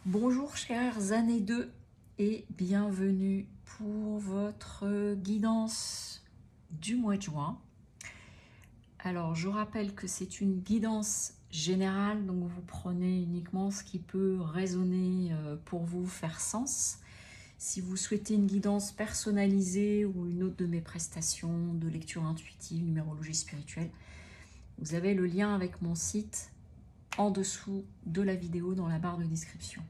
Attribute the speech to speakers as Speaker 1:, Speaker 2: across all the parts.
Speaker 1: Bonjour chers années 2 et bienvenue pour votre guidance du mois de juin. Alors je rappelle que c'est une guidance générale, donc vous prenez uniquement ce qui peut résonner pour vous, faire sens. Si vous souhaitez une guidance personnalisée ou une autre de mes prestations de lecture intuitive, numérologie spirituelle, vous avez le lien avec mon site en dessous de la vidéo dans la barre de description.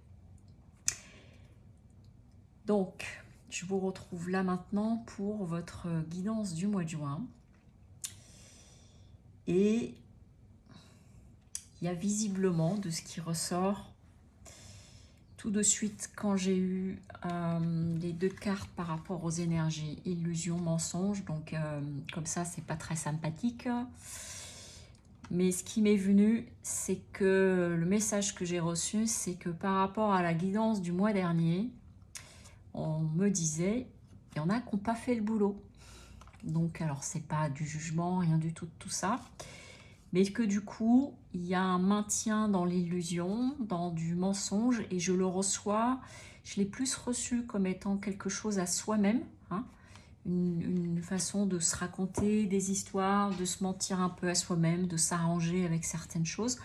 Speaker 1: Donc, je vous retrouve là maintenant pour votre guidance du mois de juin. Et il y a visiblement de ce qui ressort tout de suite quand j'ai eu les deux cartes par rapport aux énergies, illusion, mensonge. Donc, comme ça, c'est pas très sympathique. Mais ce qui m'est venu, c'est que le message que j'ai reçu, c'est que par rapport à la guidance du mois dernier, on me disait, il y en a qui n'ont pas fait le boulot. Donc, alors, c'est pas du jugement, rien du tout de tout ça. Mais que du coup, il y a un maintien dans l'illusion, dans du mensonge, et je le reçois, je l'ai plus reçu comme étant quelque chose à soi-même, hein, une façon de se raconter des histoires, de se mentir un peu à soi-même, de s'arranger avec certaines choses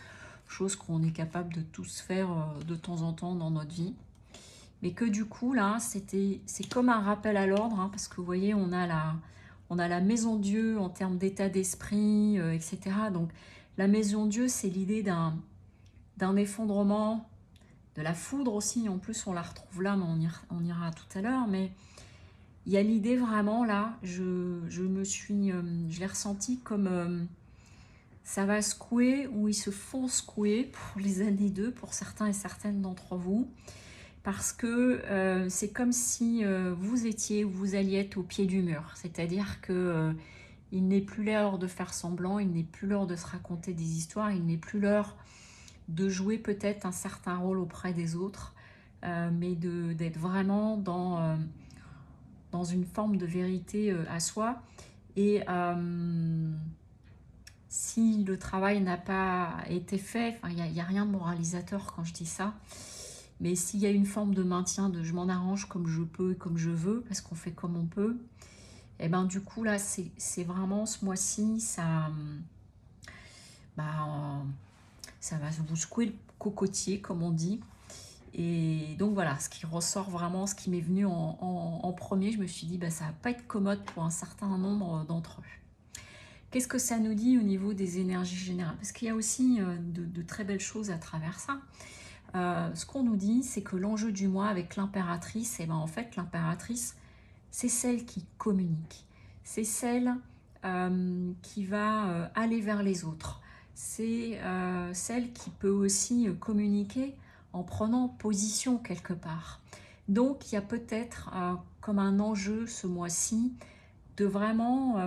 Speaker 1: qu'on est capable de tous faire de temps en temps dans notre vie. Mais que du coup, là, c'est comme un rappel à l'ordre, hein, parce que vous voyez, on a la maison Dieu en termes d'état d'esprit, etc. Donc, la maison Dieu, c'est l'idée d'un effondrement, de la foudre aussi. En plus, on la retrouve là, mais on ira tout à l'heure. Mais il y a l'idée vraiment, là, je l'ai ressenti comme ça va secouer, ou ils se font secouer pour les années 2, pour certains et certaines d'entre vous. Parce que c'est comme si vous alliez être au pied du mur. C'est-à-dire que il n'est plus l'heure de faire semblant, il n'est plus l'heure de se raconter des histoires, il n'est plus l'heure de jouer peut-être un certain rôle auprès des autres, mais d'être vraiment dans une forme de vérité à soi. Et si le travail n'a pas été fait, il n'y a rien de moralisateur quand je dis ça, mais s'il y a une forme de maintien, de je m'en arrange comme je peux et comme je veux, parce qu'on fait comme on peut, et ben du coup là c'est vraiment ce mois-ci, bah, ça va vous secouer le cocotier comme on dit. Et donc voilà, ce qui ressort vraiment, ce qui m'est venu en premier, je me suis dit bah, ça va pas être commode pour un certain nombre d'entre eux. Qu'est-ce que ça nous dit au niveau des énergies générales? Parce qu'il y a aussi de très belles choses à travers ça. Ce qu'on nous dit, c'est que l'enjeu du mois avec l'impératrice, et ben en fait l'impératrice, c'est celle qui communique, c'est celle qui va aller vers les autres, c'est celle qui peut aussi communiquer en prenant position quelque part. Donc il y a peut-être comme un enjeu ce mois-ci de vraiment,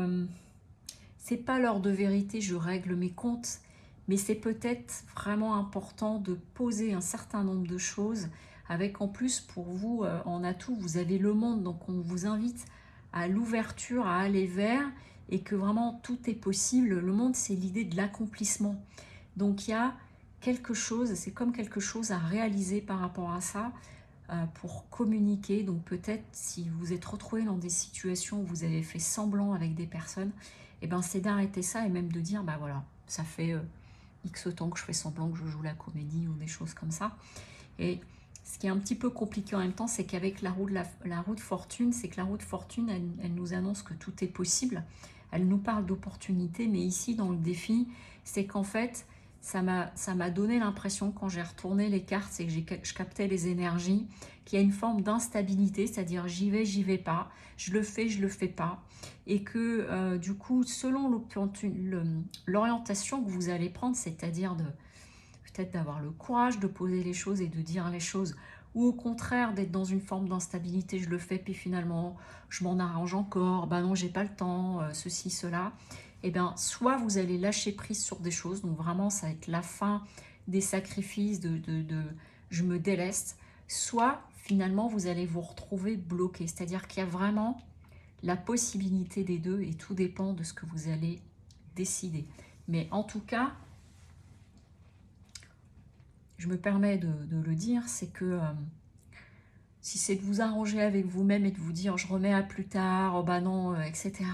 Speaker 1: c'est pas l'heure de vérité, je règle mes comptes, mais c'est peut-être vraiment important de poser un certain nombre de choses avec en plus pour vous en atout, vous avez le monde, donc on vous invite à l'ouverture, à aller vers, et que vraiment tout est possible. Le monde, c'est l'idée de l'accomplissement. Donc il y a quelque chose, c'est comme quelque chose à réaliser par rapport à ça pour communiquer. Donc peut-être si vous êtes retrouvé dans des situations où vous avez fait semblant avec des personnes, et ben c'est d'arrêter ça et même de dire bah voilà, ça fait X temps que je fais semblant que je joue la comédie ou des choses comme ça. Et ce qui est un petit peu compliqué en même temps, c'est qu'avec la roue de fortune, c'est que la roue de fortune, elle nous annonce que tout est possible. Elle nous parle d'opportunités, mais ici, dans le défi, c'est qu'en fait, ça m'a donné l'impression, quand j'ai retourné les cartes, c'est que je captais les énergies, qu'il y a une forme d'instabilité, c'est-à-dire j'y vais pas, je le fais pas. Et que du coup, selon l'orientation que vous allez prendre, c'est-à-dire peut-être d'avoir le courage de poser les choses et de dire les choses, ou au contraire d'être dans une forme d'instabilité, je le fais puis finalement je m'en arrange encore, bah non j'ai pas le temps, ceci, cela, et bien soit vous allez lâcher prise sur des choses, donc vraiment ça va être la fin des sacrifices, de je me déleste, soit finalement vous allez vous retrouver bloqué, c'est-à-dire qu'il y a vraiment la possibilité des deux et tout dépend de ce que vous allez décider. Mais en tout cas, je me permets de le dire, c'est que si c'est de vous arranger avec vous-même et de vous dire je remets à plus tard, oh bah non, etc.,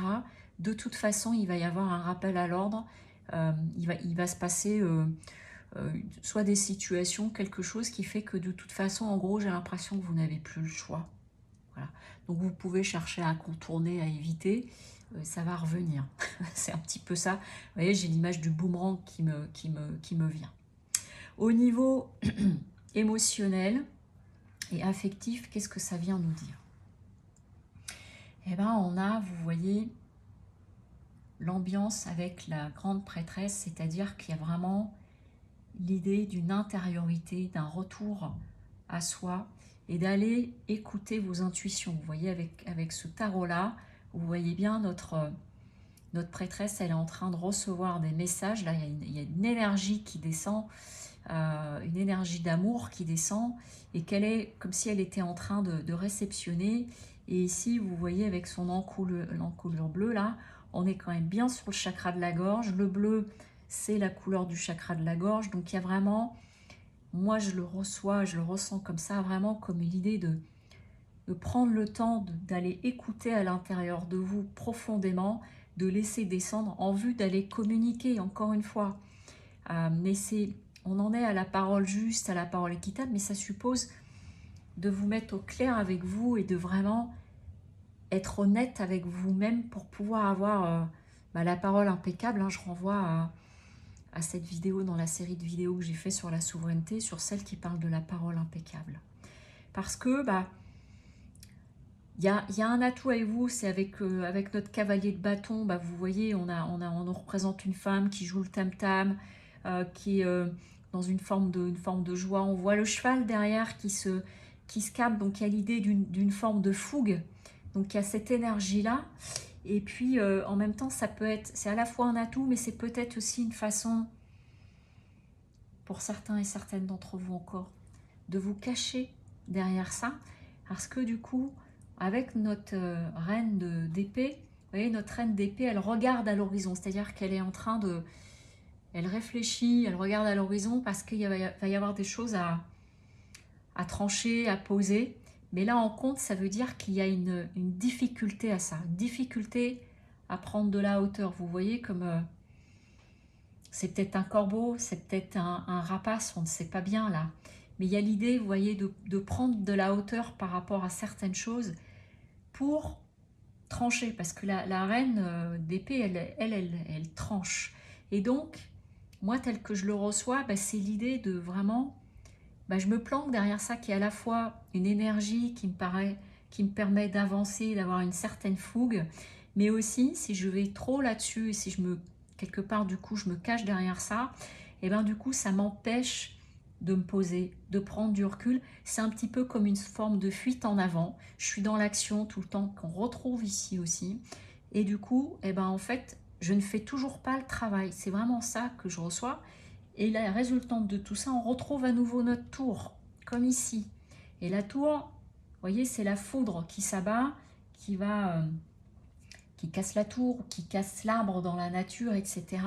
Speaker 1: de toute façon, il va y avoir un rappel à l'ordre. Il va se passer soit des situations, quelque chose qui fait que de toute façon, en gros, j'ai l'impression que vous n'avez plus le choix. Voilà. Donc vous pouvez chercher à contourner, à éviter, ça va revenir. C'est un petit peu ça. Vous voyez, j'ai l'image du boomerang qui me vient. Au niveau émotionnel et affectif, qu'est-ce que ça vient nous dire? Eh bien, on a, vous voyez, l'ambiance avec la grande prêtresse, c'est-à-dire qu'il y a vraiment l'idée d'une intériorité, d'un retour à soi et d'aller écouter vos intuitions. Vous voyez, avec ce tarot-là, vous voyez bien notre prêtresse, elle est en train de recevoir des messages. Là, il y a une énergie qui descend, une énergie d'amour qui descend et qu'elle est comme si elle était en train de réceptionner. Et ici, vous voyez, avec son encolure bleue, là, on est quand même bien sur le chakra de la gorge. Le bleu, c'est la couleur du chakra de la gorge. Donc, il y a vraiment, moi, je le reçois, je le ressens comme ça, vraiment comme l'idée de prendre le temps d'aller écouter à l'intérieur de vous profondément, de laisser descendre en vue d'aller communiquer, encore une fois. Mais on en est à la parole juste, à la parole équitable, mais ça suppose de vous mettre au clair avec vous et de vraiment être honnête avec vous-même pour pouvoir avoir la parole impeccable. Je renvoie à cette vidéo dans la série de vidéos que j'ai fait sur la souveraineté, sur celle qui parle de la parole impeccable. Parce que il y a un atout avec vous, c'est avec notre cavalier de bâton, vous voyez, on nous représente une femme qui joue le tam-tam, qui est dans une forme de joie. On voit le cheval derrière qui se calme, donc il y a l'idée d'une forme de fougue. Donc il y a cette énergie-là. Et puis en même temps, c'est à la fois un atout, mais c'est peut-être aussi une façon, pour certains et certaines d'entre vous encore, de vous cacher derrière ça. Parce que du coup, avec notre reine d'épée, vous voyez, notre reine d'épée, elle regarde à l'horizon, c'est-à-dire qu'elle est en train de... Elle réfléchit, elle regarde à l'horizon parce qu'il va y avoir des choses à trancher, à poser. Mais là, en compte, ça veut dire qu'il y a une difficulté à ça, une difficulté à prendre de la hauteur. Vous voyez comme... c'est peut-être un corbeau, c'est peut-être un rapace, on ne sait pas bien là. Mais il y a l'idée, vous voyez, de prendre de la hauteur par rapport à certaines choses pour trancher. Parce que la reine d'épée, elle tranche. Et donc, moi, tel que je le reçois, c'est l'idée de vraiment... je me planque derrière ça qui est à la fois une énergie qui me permet d'avancer, d'avoir une certaine fougue. Mais aussi, si je vais trop là-dessus et si quelque part, du coup, je me cache derrière ça, et du coup, ça m'empêche de me poser, de prendre du recul. C'est un petit peu comme une forme de fuite en avant. Je suis dans l'action tout le temps, qu'on retrouve ici aussi. Et du coup, en fait, je ne fais toujours pas le travail. C'est vraiment ça que je reçois. Et la résultante de tout ça, on retrouve à nouveau notre tour, comme ici. Et la tour, vous voyez, c'est la foudre qui s'abat, qui casse la tour, qui casse l'arbre dans la nature, etc.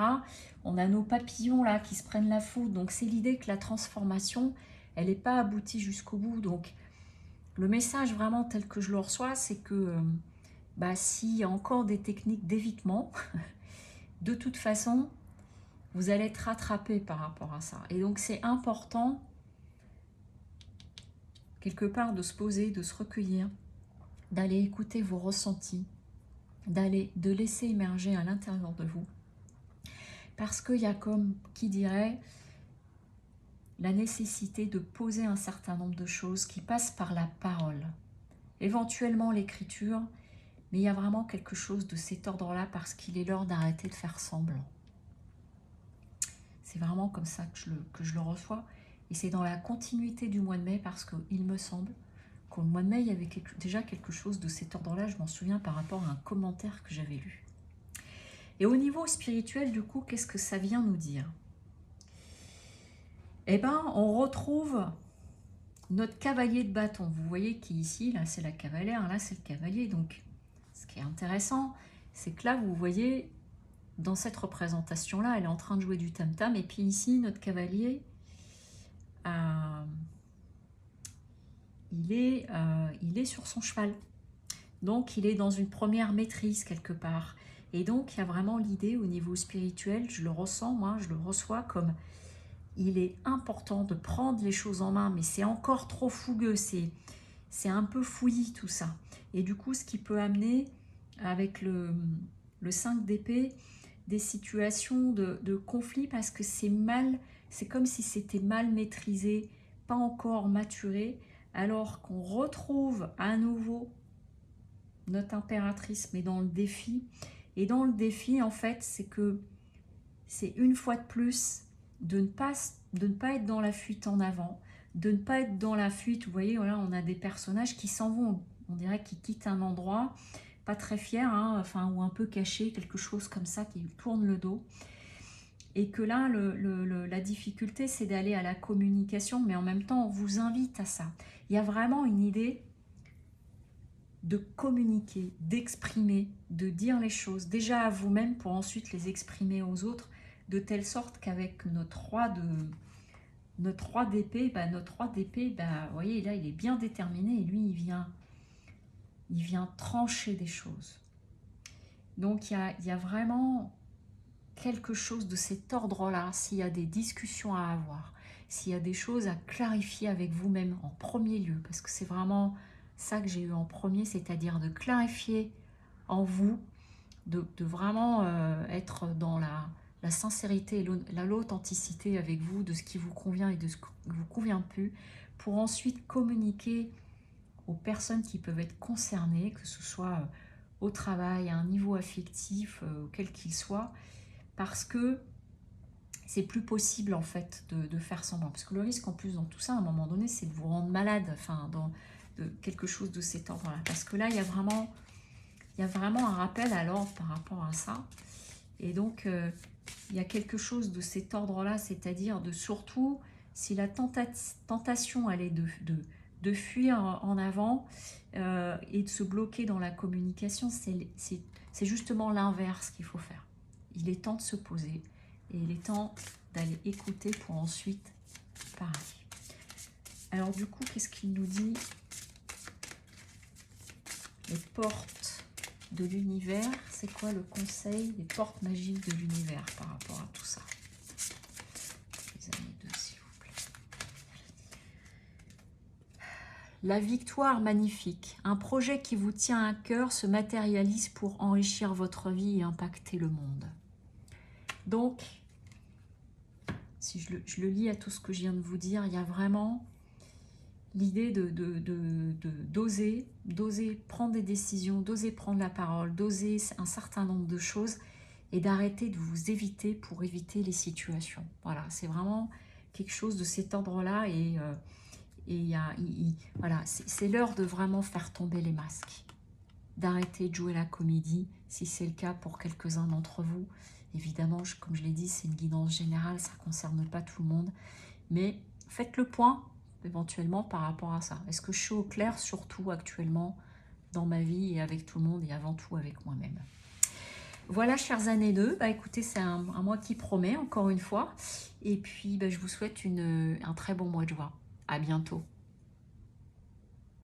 Speaker 1: On a nos papillons là qui se prennent la foudre. Donc c'est l'idée que la transformation, elle n'est pas aboutie jusqu'au bout. Donc le message vraiment tel que je le reçois, c'est que s'il y a encore des techniques d'évitement, de toute façon, vous allez être rattrapé par rapport à ça. Et donc c'est important, quelque part, de se poser, de se recueillir, d'aller écouter vos ressentis, de laisser émerger à l'intérieur de vous. Parce qu'il y a comme qui dirait la nécessité de poser un certain nombre de choses qui passent par la parole. Éventuellement l'écriture, mais il y a vraiment quelque chose de cet ordre-là parce qu'il est l'heure d'arrêter de faire semblant. C'est vraiment comme ça que je le reçois. Et c'est dans la continuité du mois de mai parce qu'il me semble qu'au mois de mai, il y avait déjà quelque chose de cet ordre-là. Je m'en souviens par rapport à un commentaire que j'avais lu. Et au niveau spirituel, du coup, qu'est-ce que ça vient nous dire? On retrouve notre cavalier de bâton. Vous voyez qui ici, là, c'est la cavalière, là, c'est le cavalier. Donc, ce qui est intéressant, c'est que là, vous voyez, dans cette représentation-là, elle est en train de jouer du tam-tam. Et puis ici, notre cavalier, il est sur son cheval. Donc, il est dans une première maîtrise quelque part. Et donc, il y a vraiment l'idée au niveau spirituel, je le ressens, moi, je le reçois comme il est important de prendre les choses en main, mais c'est encore trop fougueux, c'est un peu fouillis tout ça. Et du coup, ce qui peut amener, avec le 5 d'épée, des situations de conflit parce que c'est comme si c'était mal maîtrisé, pas encore maturé, alors qu'on retrouve à nouveau notre impératrice, mais dans le défi. Et dans le défi, en fait, c'est que c'est une fois de plus de ne pas être dans la fuite en avant, de ne pas être dans la fuite. Vous voyez, voilà, on a des personnages qui s'en vont, on dirait qu'ils quittent un endroit, pas très fiers, hein, enfin, ou un peu cachés, quelque chose comme ça, qui tourne le dos. Et que là, la difficulté, c'est d'aller à la communication, mais en même temps, on vous invite à ça. Il y a vraiment une idée de communiquer, d'exprimer, de dire les choses, déjà à vous-même pour ensuite les exprimer aux autres, de telle sorte qu'avec notre roi d'épée, vous voyez, là, il est bien déterminé et lui, il vient trancher des choses. Donc, il y a vraiment quelque chose de cet ordre-là, s'il y a des discussions à avoir, s'il y a des choses à clarifier avec vous-même en premier lieu, parce que c'est vraiment ça que j'ai eu en premier, c'est-à-dire de clarifier en vous, de vraiment être dans la sincérité et l'authenticité avec vous, de ce qui vous convient et de ce qui ne vous convient plus, pour ensuite communiquer aux personnes qui peuvent être concernées, que ce soit au travail, à un niveau affectif, quel qu'il soit, parce que c'est plus possible en fait de faire semblant. Parce que le risque en plus dans tout ça, à un moment donné, c'est de vous rendre malade, enfin, de quelque chose de cet ordre-là. Parce que là, il y a vraiment un rappel à l'ordre par rapport à ça. Et donc, il y a quelque chose de cet ordre-là, c'est-à-dire de surtout, si la tentation, elle est de fuir en avant et de se bloquer dans la communication, c'est justement l'inverse qu'il faut faire. Il est temps de se poser et il est temps d'aller écouter pour ensuite parler. Alors du coup, qu'est-ce qu'il nous dit? Les portes de l'univers, c'est quoi le conseil des portes magiques de l'univers par rapport à tout ça? Les années 2, s'il vous plaît. La victoire magnifique. Un projet qui vous tient à cœur se matérialise pour enrichir votre vie et impacter le monde. Donc, si je le lis à tout ce que je viens de vous dire, il y a vraiment l'idée d'oser prendre des décisions, d'oser prendre la parole, d'oser un certain nombre de choses et d'arrêter de vous éviter pour éviter les situations. Voilà, c'est vraiment quelque chose de cet ordre-là et voilà, c'est l'heure de vraiment faire tomber les masques, d'arrêter de jouer la comédie, si c'est le cas pour quelques-uns d'entre vous. Évidemment, comme je l'ai dit, c'est une guidance générale, ça ne concerne pas tout le monde, mais faites le point éventuellement par rapport à ça. Est-ce que je suis au clair, surtout actuellement, dans ma vie et avec tout le monde et avant tout avec moi-même? Voilà, chers années 2, écoutez, c'est un mois qui promet, encore une fois. Et puis, je vous souhaite un très bon mois de juin. À bientôt.